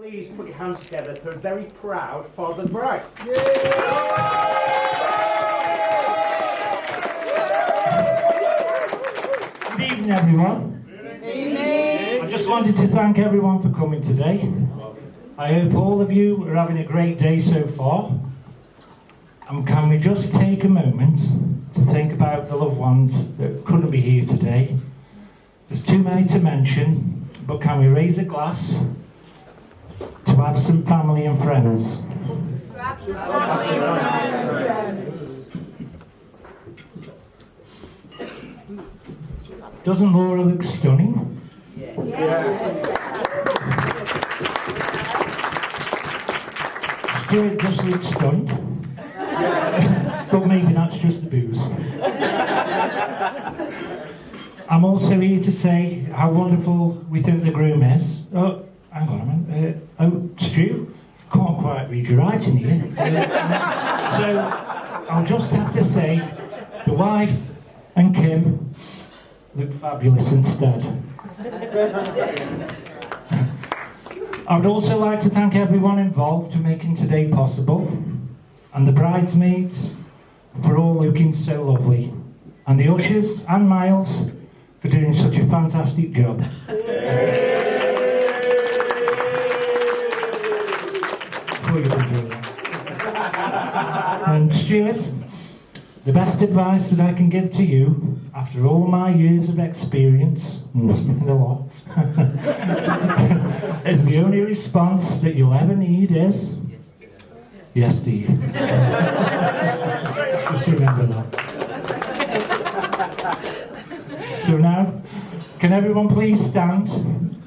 please put your hands together for a very proud father and bride? Good evening, everyone. Good evening. I just wanted to thank everyone for coming today. I hope all of you are having a great day so far. And can we just take a moment to think about the loved ones that couldn't be here today? There's too many to mention, but can we raise a glass to absent family and friends? Doesn't Laura look stunning? Yes. Stuart just looks stunned. But maybe that's just the booze. I'm also here to say how wonderful we think the groom is. Oh, hang on a minute. Stu, can't quite read your writing here. So I'll just have to say the wife and Kim look fabulous instead. I would also like to thank everyone involved for making today possible, and the bridesmaids for all looking so lovely, and the ushers and Miles for doing such a fantastic job. And Stuart, the best advice that I can give to you, after all my years of experience, a lot, is the only response that you'll ever need is, yes, dear. Just remember that. So now, can everyone please stand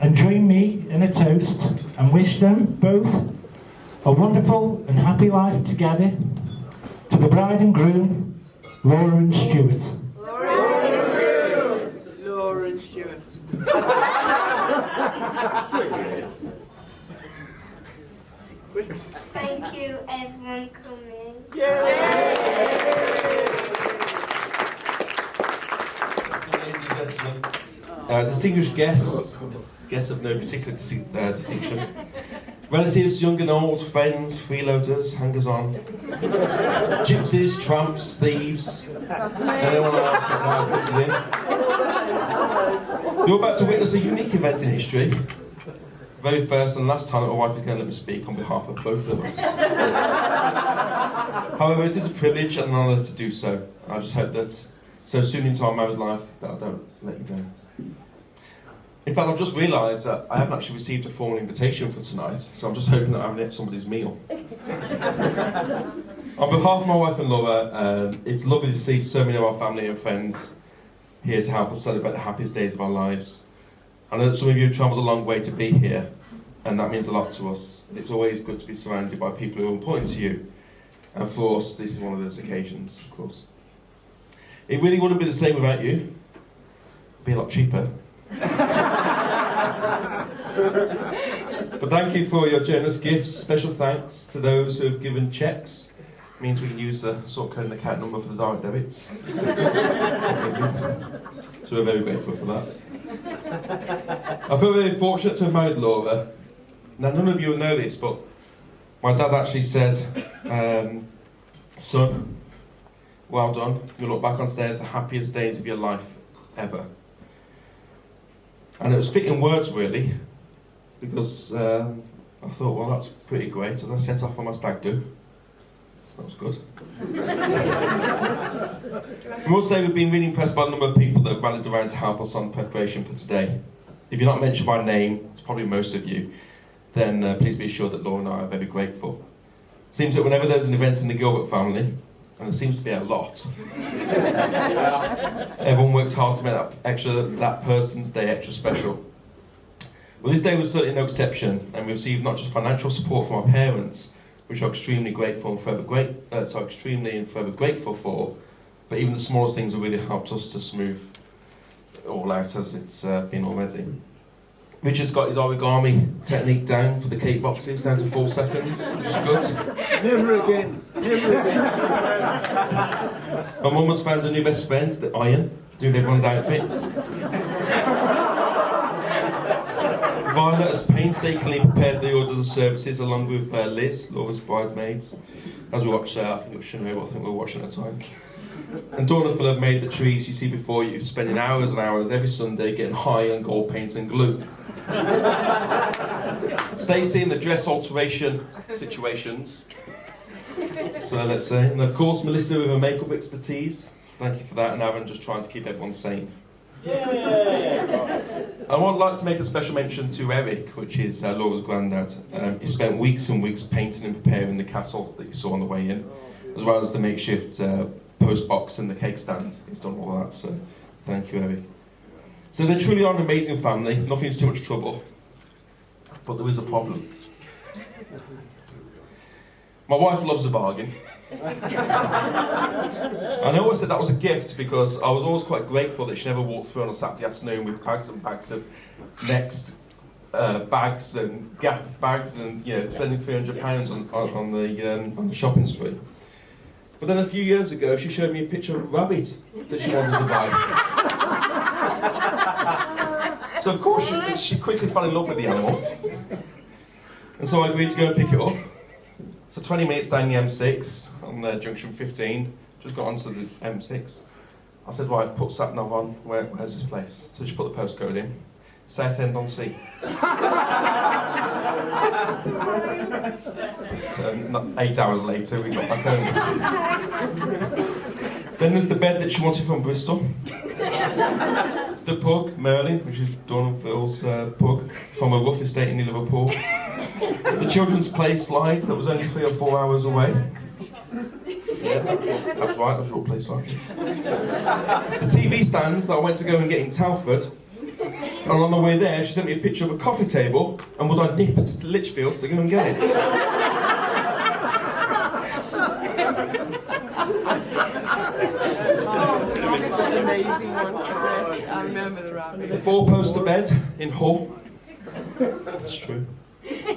and join me in a toast and wish them both a wonderful and happy life together, to the bride and groom, Laura and Stuart. Laura and Stuart. Thank you, everyone coming. Ladies and gentlemen, distinguished guests of no particular distinction, relatives, young and old, friends, freeloaders, hangers-on, gypsies, tramps, thieves, anyone else that might have put it in. You're about to witness a unique event in history. The very first and last time that my wife is going to let me speak on behalf of both of us. However, it is a privilege and an honour to do so. I just hope that so soon into our married life that I don't let you down. In fact, I've just realised that I haven't actually received a formal invitation for tonight, so I'm just hoping that I haven't ate somebody's meal. On behalf of my wife and Laura, it's lovely to see so many of our family and friends here to help us celebrate the happiest days of our lives. I know that some of you have travelled a long way to be here, and that means a lot to us. It's always good to be surrounded by people who are important to you, and for us, this is one of those occasions, of course. It really wouldn't be the same without you. It'd be a lot cheaper. But thank you for your generous gifts. Special thanks to those who have given cheques. It means we can use the sort code and account number for the direct debits. So we're very grateful for that. I feel very fortunate to have married Laura. Now, none of you will know this, but my dad actually said, son, well done. You'll look back on today as the happiest days of your life ever. And it was fitting words, really, because I thought, well, that's pretty great, as I set off on my stag do. That was good. I will say we've been really impressed by the number of people that have rallied around to help us on preparation for today. If you're not mentioned by name, it's probably most of you, then please be assured that Laura and I are very grateful. It seems that whenever there's an event in the Gilbert family, and there seems to be a lot, everyone works hard to make that person's day extra special. Well, this day was certainly no exception, and we received not just financial support from our parents, which are extremely grateful and forever grateful for, but even the smallest things have really helped us to smooth it all out as it's been already. Richard's got his origami technique down for the cake boxes, down to 4 seconds, which is good. Never again. Never again. My mum has found a new best friend, the iron, doing everyone's outfits. Violet has painstakingly prepared the order of services along with Liz, Laura's bridesmaids. As we watched, I think it was Sinead, I think we were watching at the time. And Dawn and Phil have made the trees you see before you, spending hours and hours every Sunday getting high on gold paint and glue. Stacey in the dress alteration situations. So let's say, and of course Melissa with her makeup expertise. Thank you for that, and Aaron just trying to keep everyone sane. I would like to make a special mention to Eric, which is Laura's granddad. He spent weeks and weeks painting and preparing the castle that you saw on the way in, as well as the makeshift post box and the cake stand. He's done all that, so thank you, Eric. So they truly are an amazing family. Nothing's too much trouble, but there is a problem. My wife loves a bargain. I know I said that was a gift because I was always quite grateful that she never walked through on a Saturday afternoon with bags and bags of Next bags and Gap bags and spending £300 on the shopping spree. But then a few years ago she showed me a picture of a rabbit that she wanted to buy. So of course she quickly fell in love with the animal, and so I agreed to go and pick it up. So 20 minutes down the M6 on junction 15, just got onto the M6. I said, right, put sat nav on, where's this place? So she put the postcode in, Southend on Sea. So 8 hours later, we got back home. Then there's the bed that she wanted from Bristol. The pug, Merlin, which is Dawn and Phil's pug, from a rough estate in Liverpool. The children's play slide that was only 3 or 4 hours away. Yeah, that's right, that was your play slide. The TV stands that I went to go and get in Telford. And on the way there, she sent me a picture of a coffee table and would I nip to Lichfield to go and get it. That's an amazing one. I remember the rabbit. The 4-poster bed in Hull. That's true.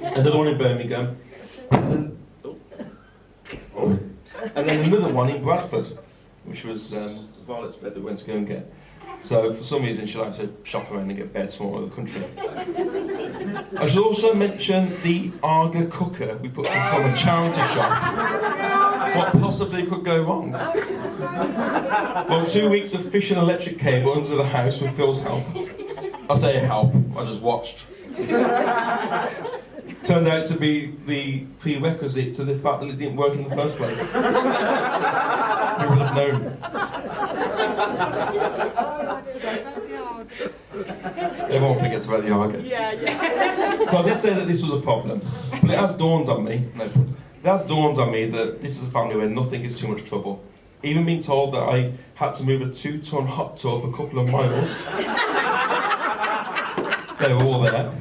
Another one in Birmingham. And then another one in Bradford, which was Violet's bed that we went to go and get. So for some reason she likes to shop around and get beds from all over the country. I should also mention the Arga cooker we put from a charity shop. What possibly could go wrong? Well, 2 weeks of fish and electric cable under the house with Phil's help. I say help, I just watched. Turned out to be the prerequisite to the fact that it didn't work in the first place. We would have known. Everyone forgets about the Arga. Yeah. So I did say that this was a problem, but it has dawned on me. That this is a family where nothing is too much trouble. Even being told that I had to move a 2-ton hot tub a couple of miles. They were all there.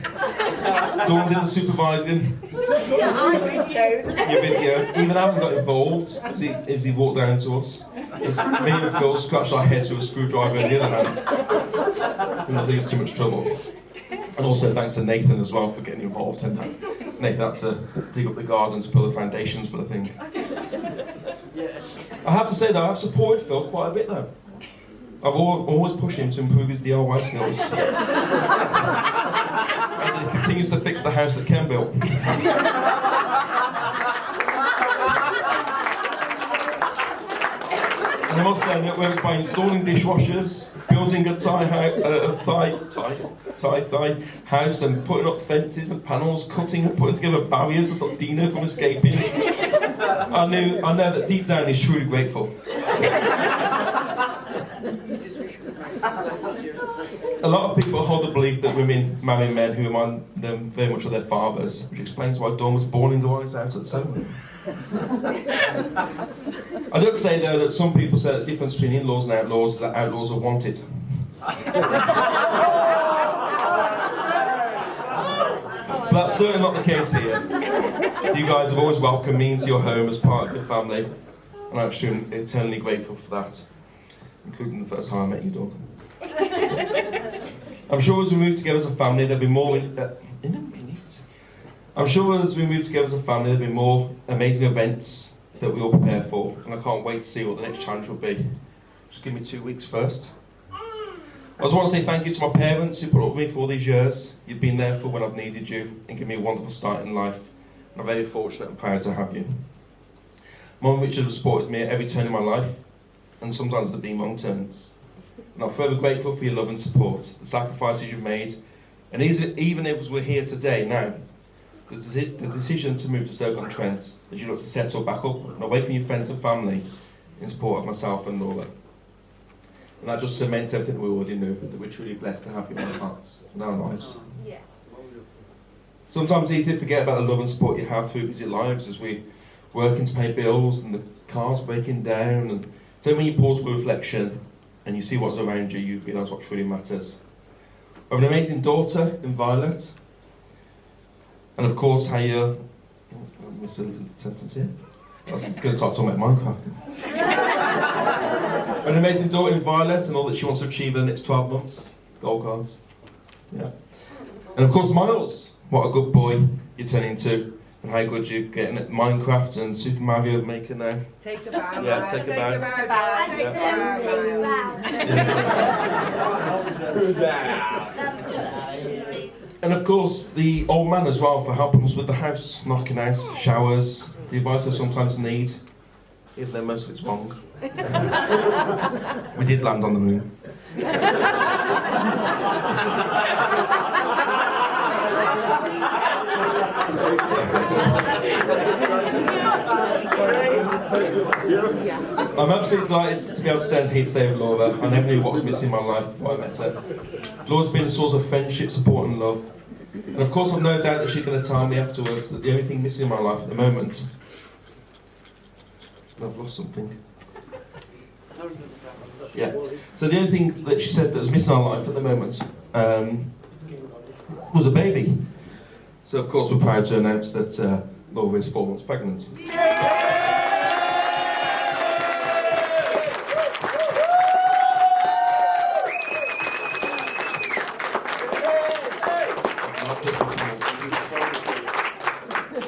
Dawn did the supervising. You videoed. Even Alan got involved as he walked down to us. As me and Phil scratched our heads with a screwdriver in the other hand. And nothing is too much trouble. And also thanks to Nathan as well for getting involved. And Nathan had to dig up the garden to build the foundations for the thing. I have to say though, I've supported Phil quite a bit though. I've always pushed him to improve his DIY skills. As he continues to fix the house that Ken built. And I must say that whether by installing dishwashers, building a Thai house and putting up fences and panels, cutting and putting together barriers to stop Dino from escaping, I know that deep down he's truly grateful. A lot of people hold the belief that women marry men who remind them very much of their fathers, which explains why Dawn was born in the Wise Out at Soho. I don't say though that some people say that the difference between in-laws and outlaws is that outlaws are wanted. But that's certainly not the case here. You guys have always welcomed me into your home as part of your family, and I'm eternally grateful for that, including the first time I met you, Dawn. I'm sure as we move together as a family, there'll be more. I'm sure as we move together as a family, there'll be more amazing events that we all prepare for, and I can't wait to see what the next challenge will be. Just give me 2 weeks first. I just want to say thank you to my parents who put up with me for all these years. You've been there for when I've needed you and given me a wonderful start in life. And I'm very fortunate and proud to have you. Mum and Richard have supported me at every turn in my life, and sometimes they've been wrong turns. And I'm forever grateful for your love and support, the sacrifices you've made, and even if we're here today now, the decision to move to Stoke-on-Trent as you look to settle back up and away from your friends and family in support of myself and Laura. And that just cements everything we already knew, that we're truly blessed to have you in our hearts and our lives. Yeah. Sometimes it's easy to forget about the love and support you have through busy lives as we working to pay bills and the car's breaking down. And so when you pause for reflection and you see what's around you, you realise what truly matters. I have an amazing daughter in Violet. And of course, how you... I missed a little sentence here. I was going to start talking about Minecraft. An amazing daughter in Violet and all that she wants to achieve in the next 12 months. Gold cards. Yeah. And of course, Miles. What a good boy you're turning into. And how good you're getting at Minecraft and Super Mario Maker now. Take the bow. Yeah, take a bow. Take the bow. And of course, the old man as well for helping us with the house, knocking out, showers, the advice I sometimes need, even though most of it's wrong. We did land on the moon. I'm absolutely delighted to be able to stand here today with Laura. I never knew what was missing in my life before I met her. Laura's been a source of friendship, support and love. And of course I've no doubt that she's going to tell me afterwards that the only thing missing in my life at the moment... I've lost something. Yeah. So the only thing that she said that was missing in our life at the moment was a baby. So of course we're proud to announce that Laura is 4 months pregnant.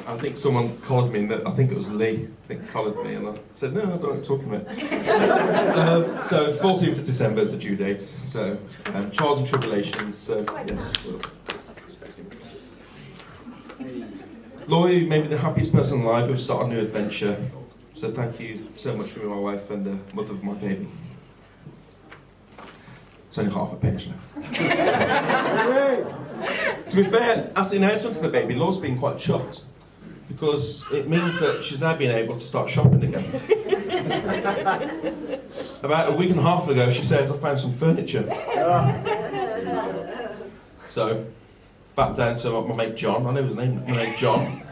I think someone collared me, and I think it was Lee, collared me, and I said, no, I don't know what you're talking about. So 14th of December is the due date, so trials and tribulations, so yes. Laura, you made me the happiest person alive who started a new adventure, so thank you so much for being my wife and the mother of my baby. It's only half a page now. To be fair, after the announcement of the baby, Laura's been quite chuffed, because it means that she's now been able to start shopping again. About a week and a half ago, she says, I found some furniture. So, back down to my mate John, I know his name, my mate John,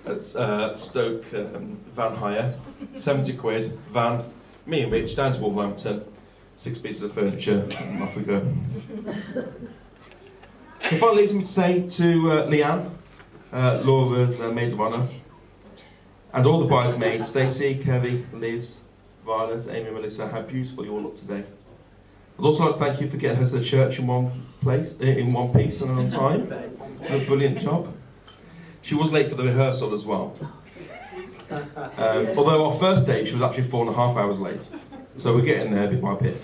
at Stoke Van Hire, 70 quid, van, me and Rich, down to Wolverhampton, 6 pieces of furniture, and off we go. And finally, leaves me to say to Leanne, Laura's maid of honour, and all the bridesmaids, Stacey, Kerry, Liz, Violet, Amy, Melissa, how beautiful you all look today. I'd also like to thank you for getting her to the church in one piece and on time. A brilliant job. She was late for the rehearsal as well. Although our first day, she was actually 4.5 hours late. So we're getting there bit by bit.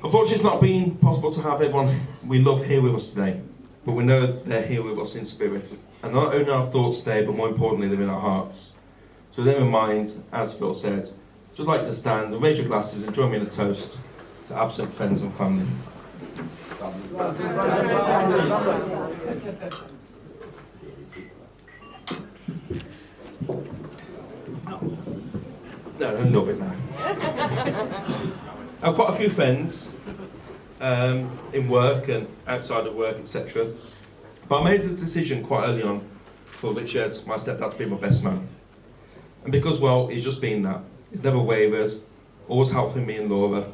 Unfortunately, it's not been possible to have everyone we love here with us today. But we know they're here with us in spirit. And not only in our thoughts today, but more importantly, they're in our hearts. So with them in mind, as Phil said, just like to stand and raise your glasses and join me in a toast to absent friends and family. No, a little bit now. I've quite a few friends in work and outside of work, etc. But I made the decision quite early on for Richard, my stepdad, to be my best man. And because, well, he's just been that. He's never wavered, always helping me and Laura,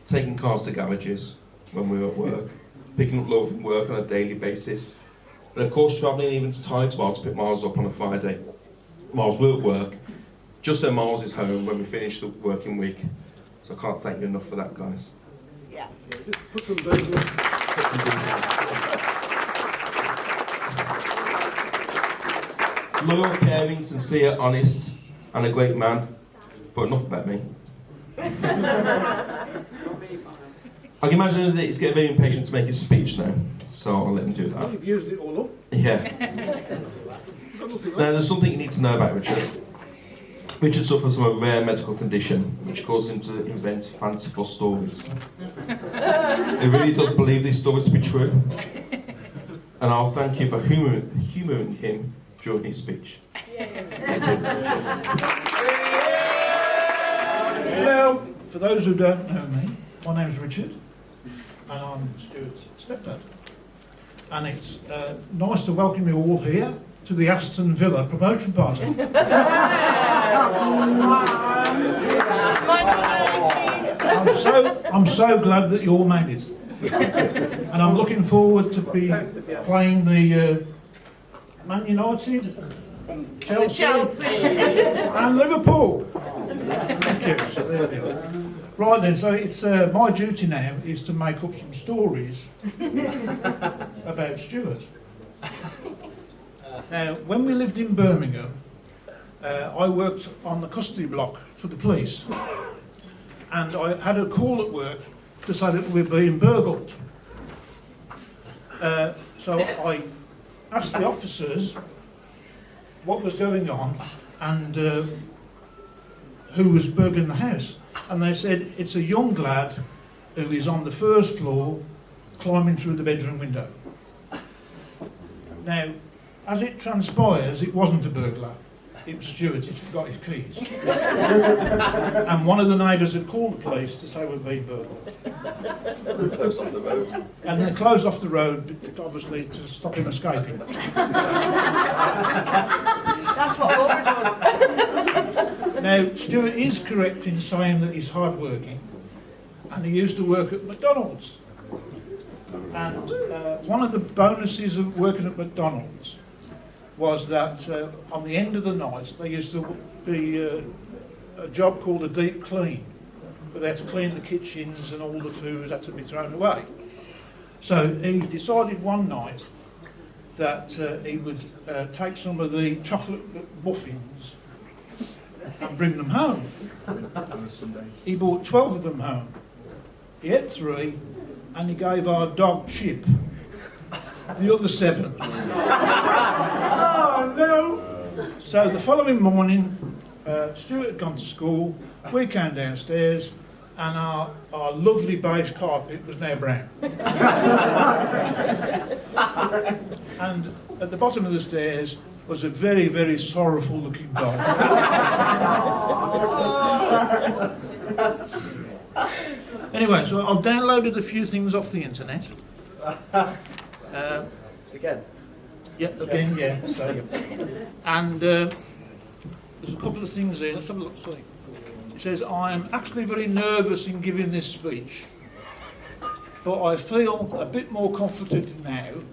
taking cars to garages when we were at work, picking up Laura from work on a daily basis, and of course travelling even to Tideswell to pick Miles up on a Friday. Miles will at work, just so Miles is home when we finish the working week. So I can't thank you enough for that, guys. Yeah. Loyal, caring, sincere, honest, and a great man. But enough about me. I can imagine that he's getting very impatient to make his speech now, so I'll let him do that. You've used it all up. Yeah. Now, there's something you need to know about Richard. Richard suffers from a rare medical condition which causes him to invent fanciful stories. He really does believe these stories to be true. And I'll thank you for humouring him during his speech. Well, for those who don't know me, my name's Richard, and I'm Stuart's stepdad. And it's nice to welcome you all here to the Aston Villa promotion party. I'm so glad that you all made it, and I'm looking forward to be playing the Man United, Chelsea, and Liverpool. Thank you. So there we go. Right then, so it's my duty now is to make up some stories about Stuart. Now, when we lived in Birmingham, I worked on the custody block for the police, and I had a call at work to say that we were being burgled. So I asked the officers what was going on and who was burgling the house, and they said it's a young lad who is on the first floor climbing through the bedroom window. Now, as it transpires, it wasn't a burglar. It was Stuart, he'd forgot his keys. And one of the neighbours had called the police to say we'd been burgled. Close off the road. And they closed off the road, obviously, to stop him escaping. That's what Laura does. Now, Stuart is correct in saying that he's hard-working, and he used to work at McDonald's. And one of the bonuses of working at McDonald's was that on the end of the night there used to be a job called a deep clean, where they had to clean the kitchens and all the food had to be thrown away. So he decided one night that he would take some of the chocolate muffins and bring them home. He bought 12 of them home. He ate 3, and he gave our dog Chip the other 7. Oh no! So the following morning, Stuart had gone to school, we came downstairs, and our lovely beige carpet was now brown. And at the bottom of the stairs was a very, very sorrowful looking dog. Anyway, so I've downloaded a few things off the internet. Again. Yeah, again, yeah. So, and there's a couple of things here. Let's have a look. Sorry. It says, I am actually very nervous in giving this speech, but I feel a bit more confident now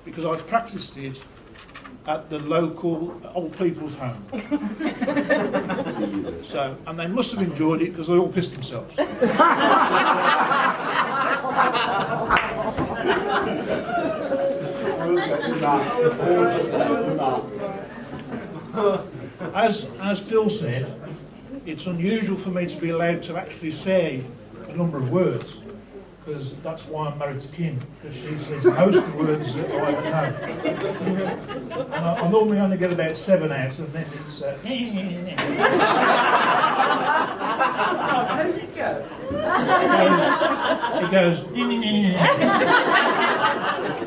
because I practiced it at the local old people's home. So, and they must have enjoyed it because they all pissed themselves. As Phil said, it's unusual for me to be allowed to actually say a number of words, because that's why I'm married to Kim, because she says most of the words that I know. And I normally only get about 7 out, and then it's How does it go? it goes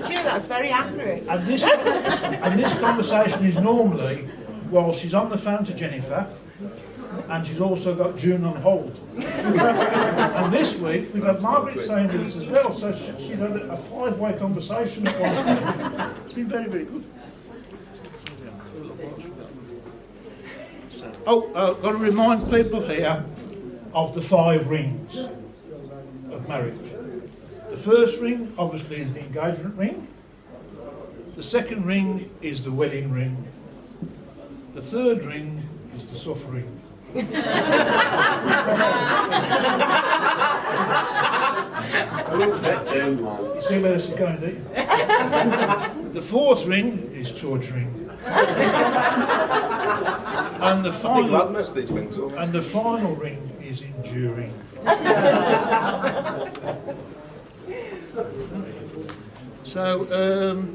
Gee, that's very accurate. and this conversation is normally while she's on the phone to Jennifer, and she's also got June on hold. And this week we've had Margaret saying with us as well, so she's had a 5-way conversation at one point. It's been very, very good. I've got to remind people here of the 5 rings of marriage. The first ring, obviously, is the engagement ring. The second ring is the wedding ring. The third ring is the suffering. You see where this is going, do you? The fourth ring is torturing. And the final ring is enduring. So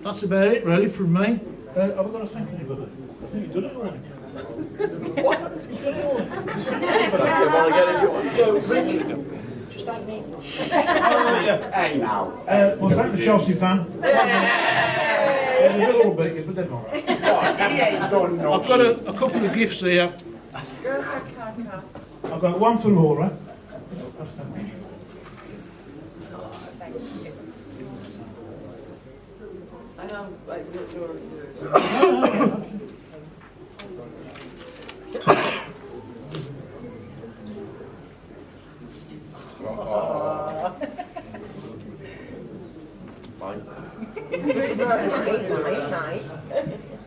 that's about it, really, from me. Have I got to thank anybody? I think you've done it all. haven't you? Hey now. Well, thank the Chelsea fan. Yeah, there's a little bit, but they're not. He ain't done nothing. I've got a couple of gifts here. I've got one for Laura. That's that. I know, like, you're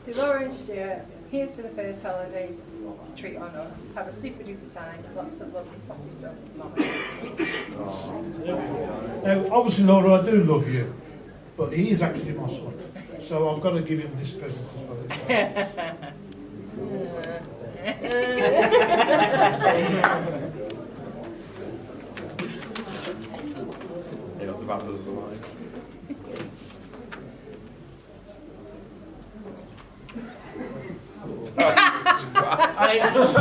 To Laura and Stuart, here's to the first holiday treat on us. Have a super duper time, lots of lovely sloppy stuff. Now, obviously, Laura, I do love you, but he is actually my son, so I've got to give him this present as well. And it does